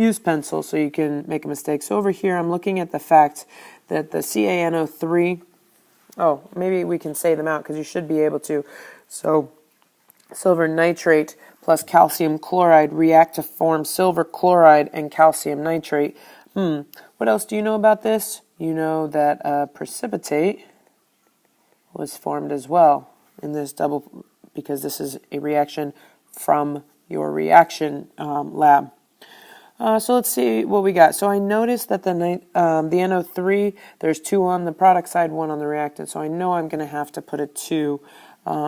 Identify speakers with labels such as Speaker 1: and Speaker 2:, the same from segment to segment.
Speaker 1: use pencil so you can make a mistake. So over here, I'm looking at the fact that the CaNO3, oh, maybe we can say them out because you should be able to. So silver nitrate plus calcium chloride react to form silver chloride and calcium nitrate. What else do you know about this? You know that precipitate was formed as well in this double, because this is a reaction from your reaction lab. So let's see what we got. So I noticed that the NO3, there's 2 on the product side, 1 on the reactant. So I know I'm going to have to put a 2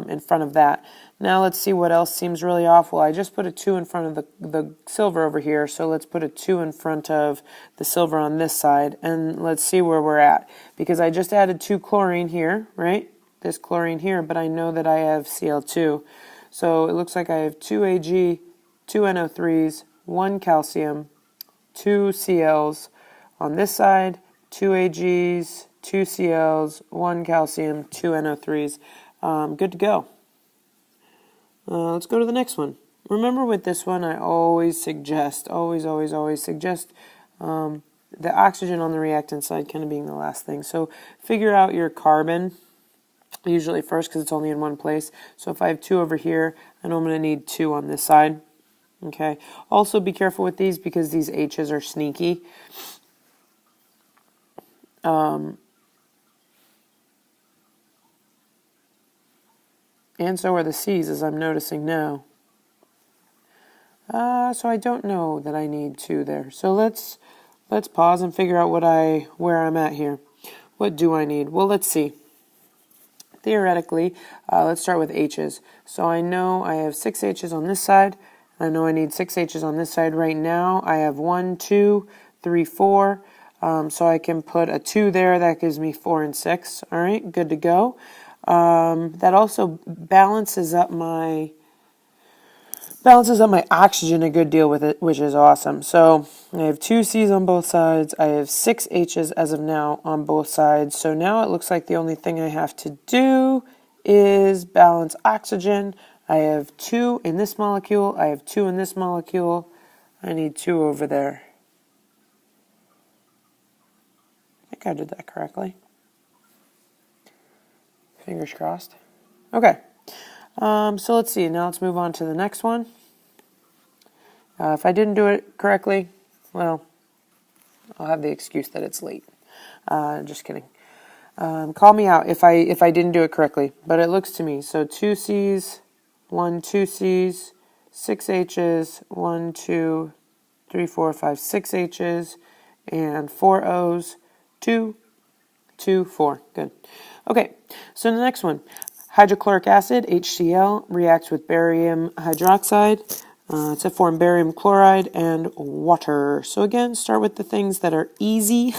Speaker 1: in front of that. Now let's see what else seems really awful. I just put a 2 in front of the silver over here. So let's put a 2 in front of the silver on this side. And let's see where we're at. Because I just added 2 chlorine here, right? This chlorine here, but I know that I have Cl2. So it looks like I have 2 Ag, 2 NO3s, 1 calcium, 2 Cls on this side, 2 Ags, 2 Cls, 1 calcium, 2 NO3s. Good to go. Let's go to the next one. Remember with this one, I always suggest, always suggest the oxygen on the reactant side kind of being the last thing. So figure out your carbon usually first because it's only in one place. So if I have 2 over here, I know I'm going to need 2 on this side. Okay. Also be careful with these because these H's are sneaky. And so are the C's, as I'm noticing now. So I don't know that I need 2 there. So let's pause and figure out where I'm at here. What do I need? Well, let's see. Theoretically, let's start with H's. So I know I have 6 H's on this side. I know I need 6 H's on this side. Right now, I have 1, 2, 3, 4. So I can put a 2 there. That gives me 4 and 6. All right, good to go. That also balances up my oxygen a good deal with it, which is awesome. So I have 2 C's on both sides. I have 6 H's as of now on both sides. So now it looks like the only thing I have to do is balance oxygen. I have 2 in this molecule. I have 2 in this molecule. I need 2 over there. I think I did that correctly. Fingers crossed. Okay. So let's see. Now let's move on to the next one. If I didn't do it correctly, well, I'll have the excuse that it's late. Just kidding. Call me out if I didn't do it correctly. But it looks to me. So 2 C's, 1, 2 C's, 6 H's, 1, 2, 3, 4, 5, 6 H's, and 4 O's, 2, 2, 4. Good. Okay, so the next one. Hydrochloric acid, HCl, reacts with barium hydroxide to form barium chloride and water. So again, start with the things that are easy.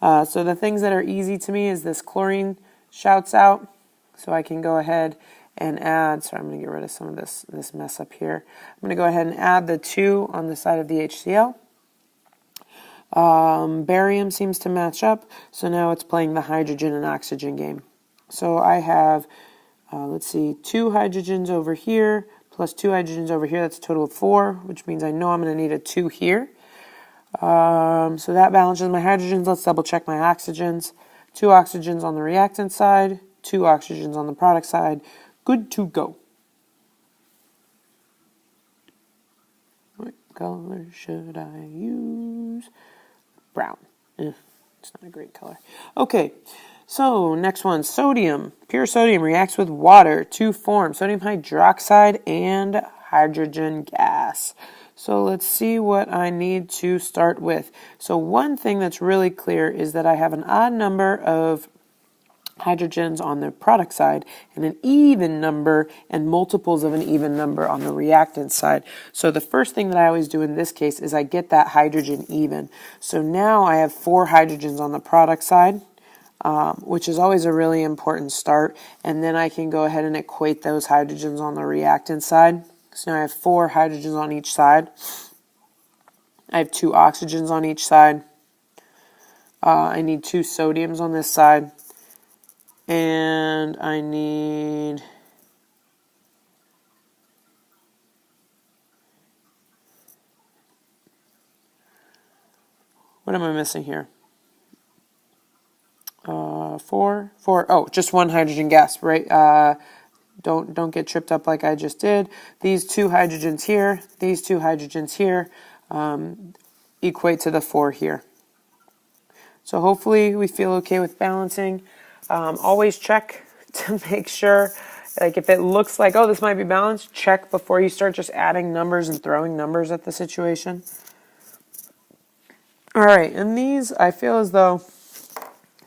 Speaker 1: So the things that are easy to me is this chlorine shouts out. So I can go ahead and add, sorry, I'm going to get rid of some of this mess up here. I'm going to go ahead and add the 2 on the side of the HCl. Barium seems to match up, so now it's playing the hydrogen and oxygen game. So I have, let's see, 2 hydrogens over here, plus 2 hydrogens over here. That's a total of 4, which means I know I'm going to need a 2 here. So that balances my hydrogens. Let's double check my oxygens. 2 oxygens on the reactant side, 2 oxygens on the product side. Good to go. What color should I use? Brown. It's not a great color. Okay, so next one, sodium. Pure sodium reacts with water to form sodium hydroxide and hydrogen gas. So let's see what I need to start with. So one thing that's really clear is that I have an odd number of hydrogens on the product side and an even number and multiples of an even number on the reactant side. So the first thing that I always do in this case is I get that hydrogen even. So now I have 4 hydrogens on the product side, which is always a really important start. And then I can go ahead and equate those hydrogens on the reactant side. So now I have 4 hydrogens on each side. I have 2 oxygens on each side. I need 2 sodiums on this side. And I need What am I missing here? Four. Oh, just one hydrogen gas, right? Don't get tripped up like I just did. These two hydrogens here, these two hydrogens here, equate to the 4 here. So hopefully we feel okay with balancing. Always check to make sure, like if it looks like, oh, this might be balanced, check before you start just adding numbers and throwing numbers at the situation. All right, and these, I feel as though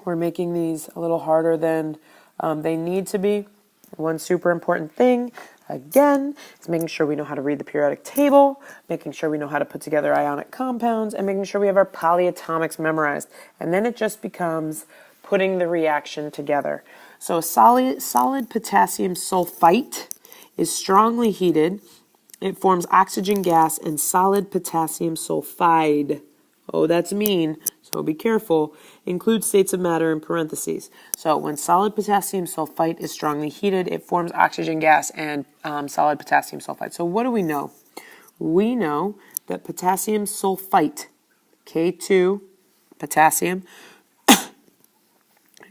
Speaker 1: we're making these a little harder than they need to be. One super important thing, again, is making sure we know how to read the periodic table, making sure we know how to put together ionic compounds, and making sure we have our polyatomics memorized. And then it just becomes putting the reaction together. So a solid potassium sulfite is strongly heated. It forms oxygen gas and solid potassium sulfide. Oh, that's mean, so be careful. Includes states of matter in parentheses. So when solid potassium sulfite is strongly heated, it forms oxygen gas and solid potassium sulfite. So what do we know? We know that potassium sulfite, K2, potassium,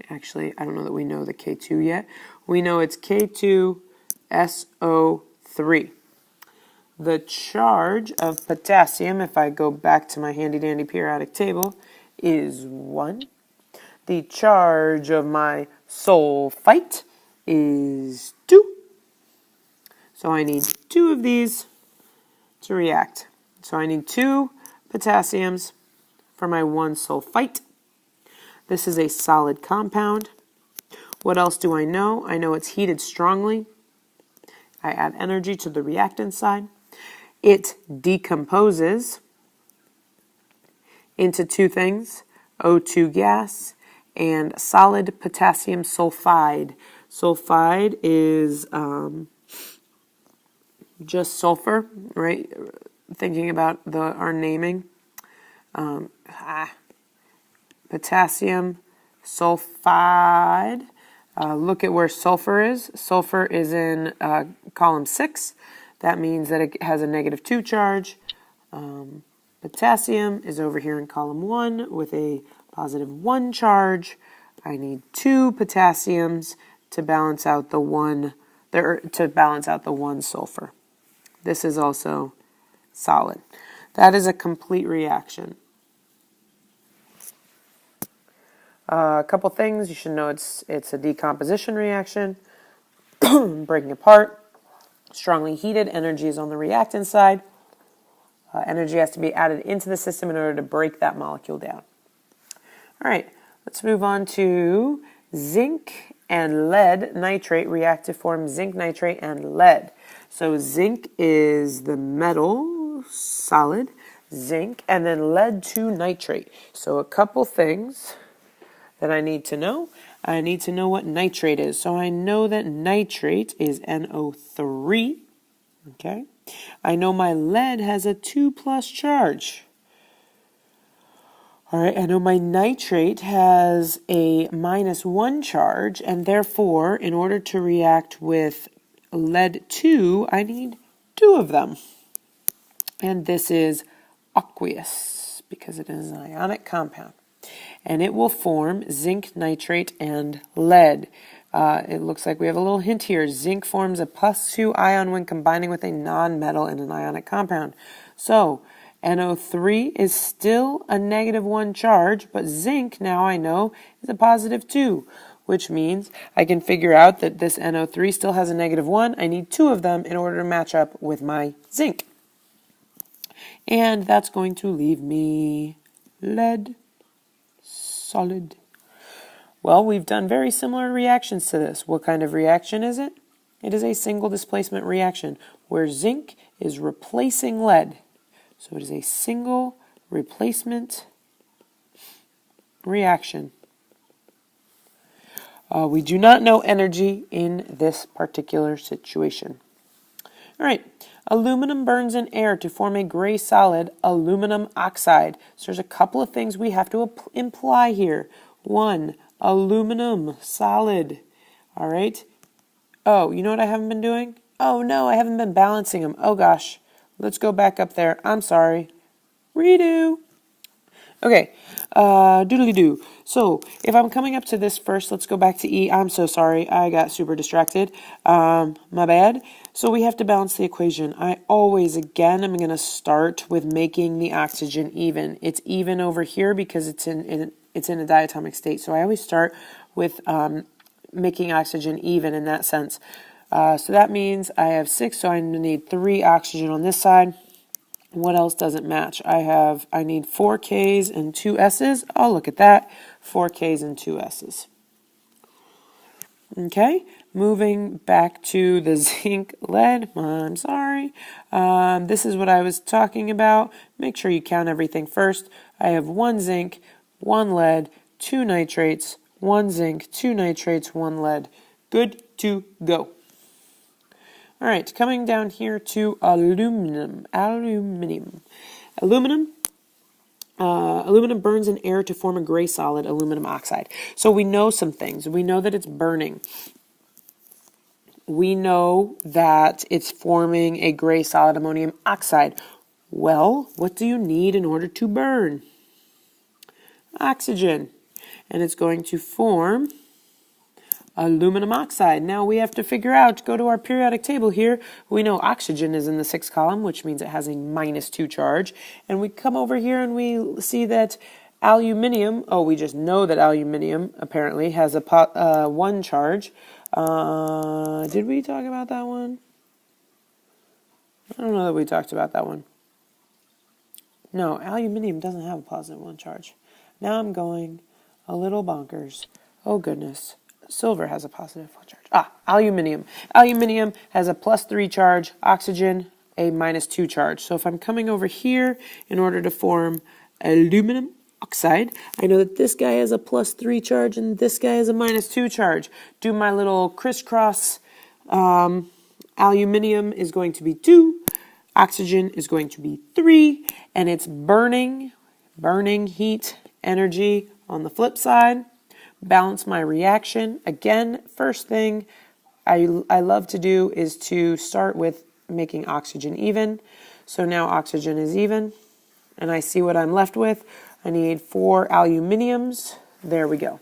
Speaker 1: actually, I don't know that we know the K2 yet. We know it's K2SO3. The charge of potassium, if I go back to my handy-dandy periodic table, is 1. The charge of my sulfite is 2. So I need 2 of these to react. So I need 2 potassiums for my 1 sulfite. This is a solid compound. What else do I know? I know it's heated strongly. I add energy to the reactant side. It decomposes into 2 things, O2 gas and solid potassium sulfide. Sulfide is just sulfur, right? Thinking about our naming. Potassium sulfide. Look at where sulfur is. Sulfur is in column 6. That means that it has a -2 charge. Potassium is over here in column 1 with a +1 charge. I need 2 potassiums to balance out the 1 sulfur. This is also solid. That is a complete reaction. A couple things you should know: it's a decomposition reaction, breaking apart. Strongly heated, energy is on the reactant side. Energy has to be added into the system in order to break that molecule down. All right, let's move on to zinc and lead nitrate react to form zinc nitrate and lead. So zinc is the metal, solid, zinc, and then lead 2 nitrate. So a couple things that I need to know. I need to know what nitrate is. So I know that nitrate is NO3. Okay. I know my lead has a 2+ charge. All right, I know my nitrate has a -1 charge, and therefore, in order to react with lead 2, I need 2 of them. And this is aqueous, because it is an ionic compound. And it will form zinc nitrate and lead. It looks like we have a little hint here. Zinc forms a +2 ion when combining with a non-metal in an ionic compound. So NO3 is still a -1 charge, but zinc, now I know, is a +2, which means I can figure out that this NO3 still has a -1. I need 2 of them in order to match up with my zinc. And that's going to leave me lead solid. Well, we've done very similar reactions to this. What kind of reaction is it? It is a single displacement reaction where zinc is replacing lead. So it is a single replacement reaction. We do not know energy in this particular situation. All right, aluminum burns in air to form a gray solid, aluminum oxide. So there's a couple of things we have to imply here. 1, aluminum solid. All right. Oh, you know what I haven't been doing? Oh no, I haven't been balancing them. Oh gosh. Let's go back up there. I'm sorry. Redo. Okay, doodly-doo. So if I'm coming up to this first, let's go back to E. I'm so sorry, I got super distracted. My bad. So we have to balance the equation. I always, again, I'm going to start with making the oxygen even. It's even over here because it's in a diatomic state. So I always start with making oxygen even in that sense. So that means I have 6, so I need 3 oxygen on this side. What else doesn't match? I need 4 Ks and 2 S's. Oh, look at that. 4 Ks and 2 S's. Okay, moving back to the zinc lead. I'm sorry. This is what I was talking about. Make sure you count everything first. I have 1 zinc, 1 lead, 2 nitrates, 1 zinc, 2 nitrates, 1 lead. Good to go. All right, coming down here to aluminum. Aluminum burns in air to form a gray solid, aluminum oxide. So we know some things. We know that it's burning. We know that it's forming a gray solid ammonium oxide. Well, what do you need in order to burn? Oxygen. And it's going to form aluminum oxide. Now we have to figure out, go to our periodic table here. We know oxygen is in the 6th column, which means it has a -2 charge. And we come over here and we see that aluminium, we just know that aluminium apparently has a 1 charge. Did we talk about that one? I don't know that we talked about that one. No, aluminium doesn't have a +1 charge. Now I'm going a little bonkers. Oh goodness. Silver has a +1 charge. Aluminium. Aluminium has a +3 charge. Oxygen, a -2 charge. So if I'm coming over here in order to form aluminum oxide, I know that this guy has a +3 charge and this guy has a -2 charge. Do my little crisscross. Aluminium is going to be 2. Oxygen is going to be 3. And it's burning heat, energy on the flip side. Balance my reaction. Again, first thing I love to do is to start with making oxygen even. So now oxygen is even, and I see what I'm left with. I need 4 aluminiums. There we go.